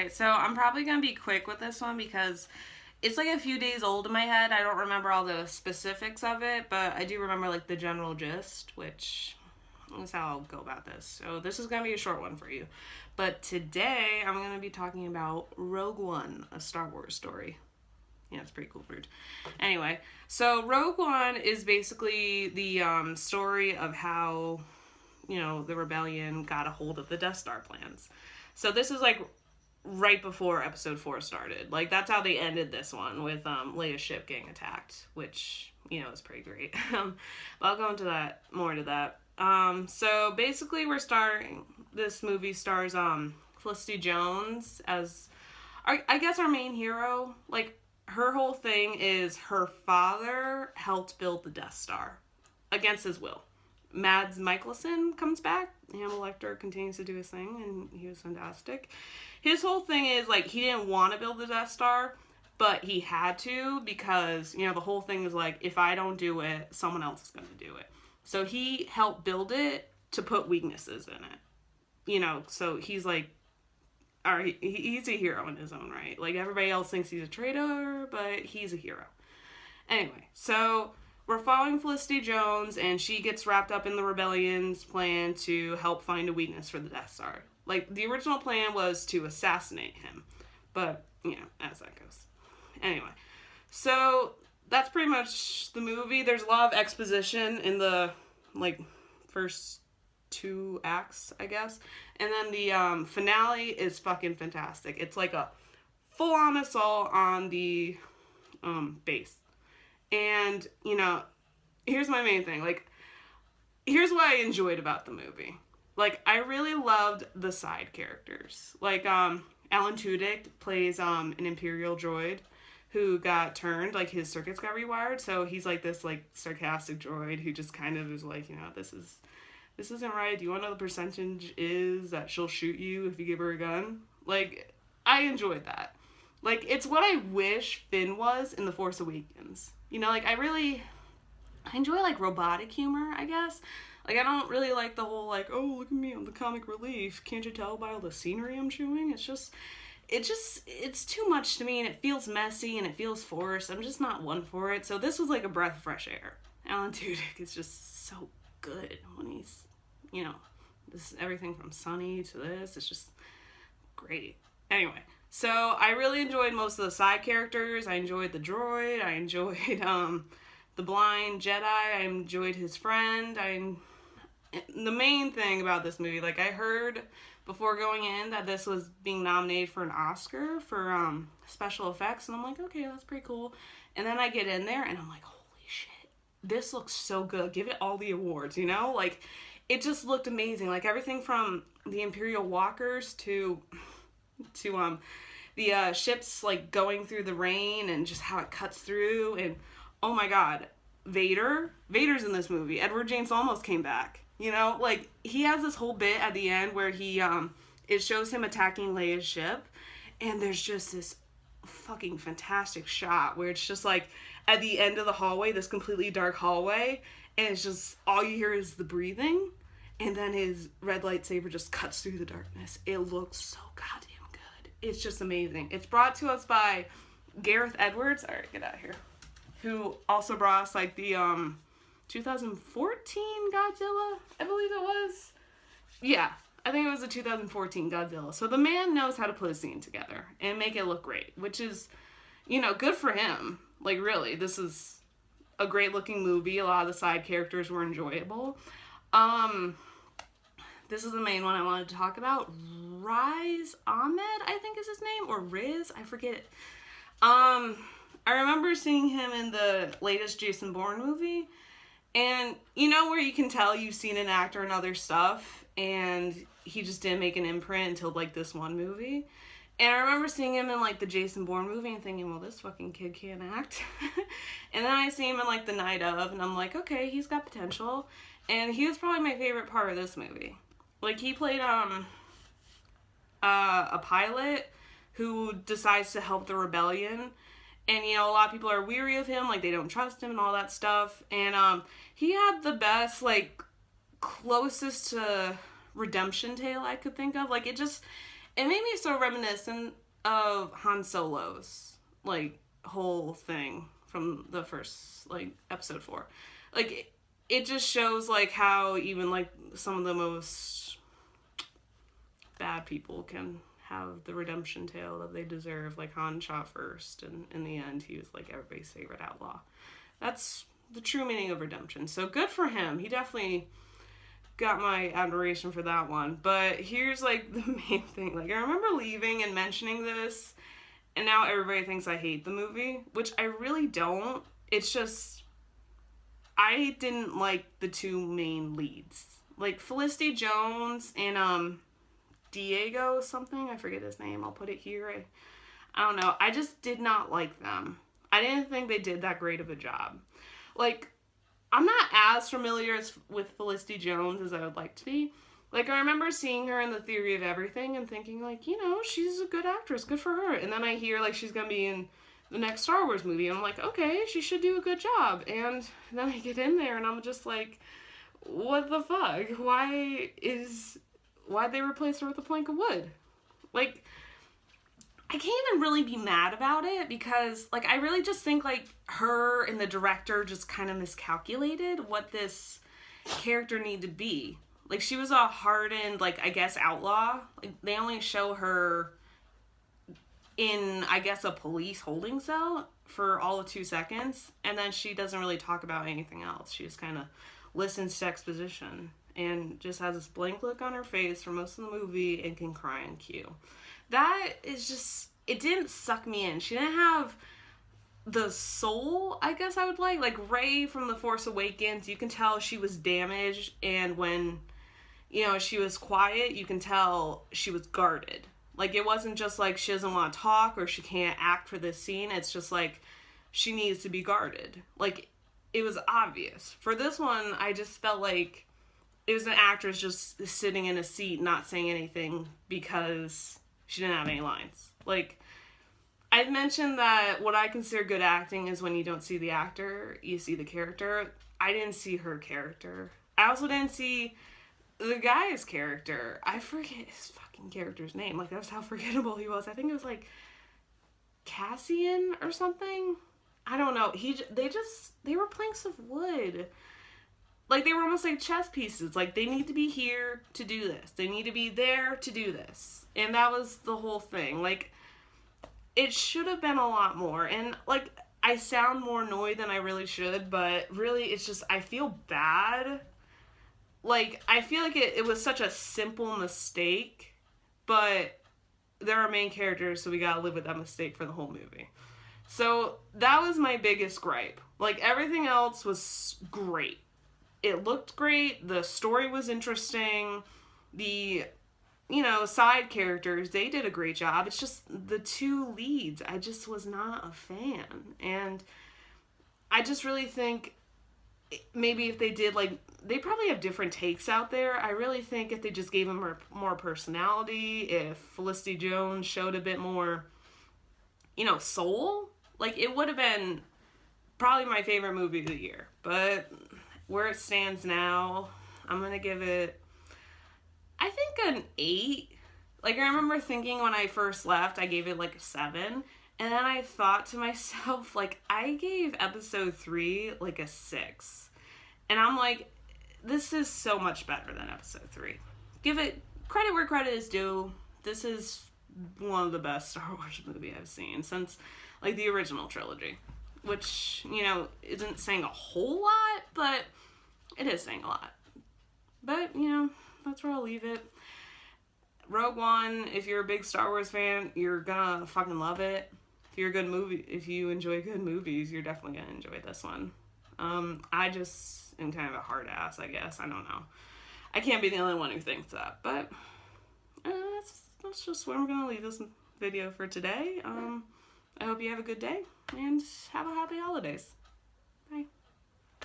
Alright, so I'm probably gonna be quick with this one because it's like a few days old in my head. I don't remember all the specifics of it, but I do remember like the general gist, which is how I'll go about this. So this is gonna be a short one for you. But today I'm gonna be talking about Rogue One, a Star Wars story. Yeah, it's pretty cool, dude. Anyway, so Rogue One is basically the story of how, the rebellion got a hold of the Death Star plans. So this is like right before episode 4 started. Like, that's how they ended this one, with Leia's ship getting attacked, which, is pretty great. But I'll go into that, more into that. So basically this movie stars Felicity Jones as, I guess, our main hero. Like, her whole thing is her father helped build the Death Star against his will. Mads Mikkelsen comes back. Hannibal Lecter continues to do his thing, and he was fantastic. His whole thing is, like, he didn't want to build the Death Star, but he had to because, the whole thing is, like, if I don't do it, someone else is going to do it. So he helped build it to put weaknesses in it. So he's, like, all right, he's a hero in his own right. Like, everybody else thinks he's a traitor, but he's a hero. Anyway, so we're following Felicity Jones, and she gets wrapped up in the rebellion's plan to help find a weakness for the Death Star. Like, the original plan was to assassinate him, but, as that goes. Anyway, so that's pretty much the movie. There's a lot of exposition in the, first 2 acts, I guess. And then the finale is fucking fantastic. It's like a full-on assault on the base. And, here's my main thing. Like, here's what I enjoyed about the movie. Like, I really loved the side characters. Like, Alan Tudyk plays an Imperial droid who got turned, like, his circuits got rewired. So he's, like, this, like, sarcastic droid who just kind of is like, this isn't right. Do you want to know the percentage is that she'll shoot you if you give her a gun? Like, I enjoyed that. Like, it's what I wish Finn was in The Force Awakens. I enjoy, like, robotic humor, I guess. Like, I don't really like the whole, like, oh, look at me, I'm the comic relief. Can't you tell by all the scenery I'm chewing? It's too much to me, and it feels messy, and it feels forced. I'm just not one for it. So this was like a breath of fresh air. Alan Tudyk is just so good when he's, this everything from Sunny to this. It's just great. Anyway, so I really enjoyed most of the side characters. I enjoyed the droid. I enjoyed the blind Jedi. I enjoyed his friend. The main thing about this movie, like, I heard before going in that this was being nominated for an Oscar for special effects, and I'm like, okay, that's pretty cool. And then I get in there, and I'm like, holy shit, this looks so good. Give it all the awards, Like, it just looked amazing. Like, everything from the Imperial walkers to the ships, like, going through the rain and just how it cuts through. And oh my god, Vader's in this movie. Edward James Olmos came back. Like, he has this whole bit at the end where it shows him attacking Leia's ship, and there's just this fucking fantastic shot where it's just like at the end of the hallway, this completely dark hallway, and it's just all you hear is the breathing, and then his red lightsaber just cuts through the darkness. It looks so goddamn good. It's just amazing. It's brought to us by Gareth Edwards. All right, get out of here. Who also brought us, like, the 2014 Godzilla, I believe it was. Yeah, I think it was the 2014 Godzilla. So the man knows how to put a scene together and make it look great, which is, good for him. Like, really, this is a great looking movie. A lot of the side characters were enjoyable. This is the main one I wanted to talk about. Riz Ahmed, I think is his name, or Riz, I forget. I remember seeing him in the latest Jason Bourne movie, and where you can tell you've seen an actor in other stuff, and he just didn't make an imprint until, like, this one movie. And I remember seeing him in, like, the Jason Bourne movie and thinking, well, this fucking kid can't act. And then I see him in, like, The Night Of, and I'm like, okay, he's got potential. And he was probably my favorite part of this movie. Like, he played a pilot who decides to help the rebellion. And, a lot of people are weary of him, like, they don't trust him and all that stuff. And he had the best, like, closest to redemption tale I could think of. Like, It made me so reminiscent of Han Solo's, like, whole thing from the first, like, episode 4. Like, it just shows, like, how even, like, some of the most bad people can have the redemption tale that they deserve. Like, Han shot first, and in the end, he was, like, everybody's favorite outlaw. That's the true meaning of redemption. So good for him. He definitely got my admiration for that one. But here's, like, the main thing. Like, I remember leaving and mentioning this, and now everybody thinks I hate the movie, which I really don't. It's just, I didn't like the two main leads. Like, Felicity Jones and, Diego something, I forget his name, I'll put it here. I don't know. I just did not like them. I didn't think they did that great of a job. Like, I'm not as familiar with Felicity Jones as I would like to be. Like, I remember seeing her in The Theory of Everything and thinking, like, you know, she's a good actress, good for her. And then I hear, like, she's gonna be in the next Star Wars movie, and I'm like, okay, she should do a good job. And then I get in there, and I'm just like, what the fuck? Why'd they replace her with a plank of wood? Like, I can't even really be mad about it because, like, I really just think, like, her and the director just kind of miscalculated what this character needed to be. Like, she was a hardened, like, I guess, outlaw. Like, they only show her in, I guess, a police holding cell for all of 2 seconds, and then she doesn't really talk about anything else. She just kind of listens to exposition and just has this blank look on her face for most of the movie and can cry in cue. That is just, it didn't suck me in. She didn't have the soul, I guess I would like. Like, Rey from The Force Awakens, you can tell she was damaged, and when, you know, she was quiet, you can tell she was guarded. Like, it wasn't just like she doesn't want to talk or she can't act for this scene. It's just like she needs to be guarded. Like, it was obvious. For this one, I just felt like it was an actress just sitting in a seat not saying anything because she didn't have any lines. Like, I've mentioned that what I consider good acting is when you don't see the actor, you see the character. I didn't see her character. I also didn't see the guy's character. I forget his fucking character's name. Like, that's how forgettable he was. I think it was, like, Cassian or something. I don't know. They were planks of wood. Like, they were almost like chess pieces. Like, they need to be here to do this. They need to be there to do this. And that was the whole thing. Like, it should have been a lot more. And, like, I sound more annoyed than I really should, but really, it's just, I feel bad. Like, I feel like it was such a simple mistake, but they're our main characters, so we gotta live with that mistake for the whole movie. So, that was my biggest gripe. Like, everything else was great. It looked great, the story was interesting, the, you know, side characters, they did a great job. It's just the two leads, I just was not a fan. And I just really think maybe if they did, like, they probably have different takes out there. I really think if they just gave them more personality, if Felicity Jones showed a bit more, you know, soul, like, it would have been probably my favorite movie of the year. But where it stands now, I'm gonna give it, I think, an 8. Like, I remember thinking when I first left, I gave it, like, a 7. And then I thought to myself, like, I gave episode 3, like, a 6. And I'm like, this is so much better than episode 3. Give it credit where credit is due. This is one of the best Star Wars movies I've seen since, like, the original trilogy. Which, you know, isn't saying a whole lot, but it is saying a lot. But, you know, that's where I'll leave it. Rogue One, if you're a big Star Wars fan, you're gonna fucking love it. If you enjoy good movies, you're definitely gonna enjoy this one. I just am kind of a hard ass, I guess. I don't know. I can't be the only one who thinks that, but that's just where I'm gonna leave this video for today. I hope you have a good day, and have a happy holidays. Bye.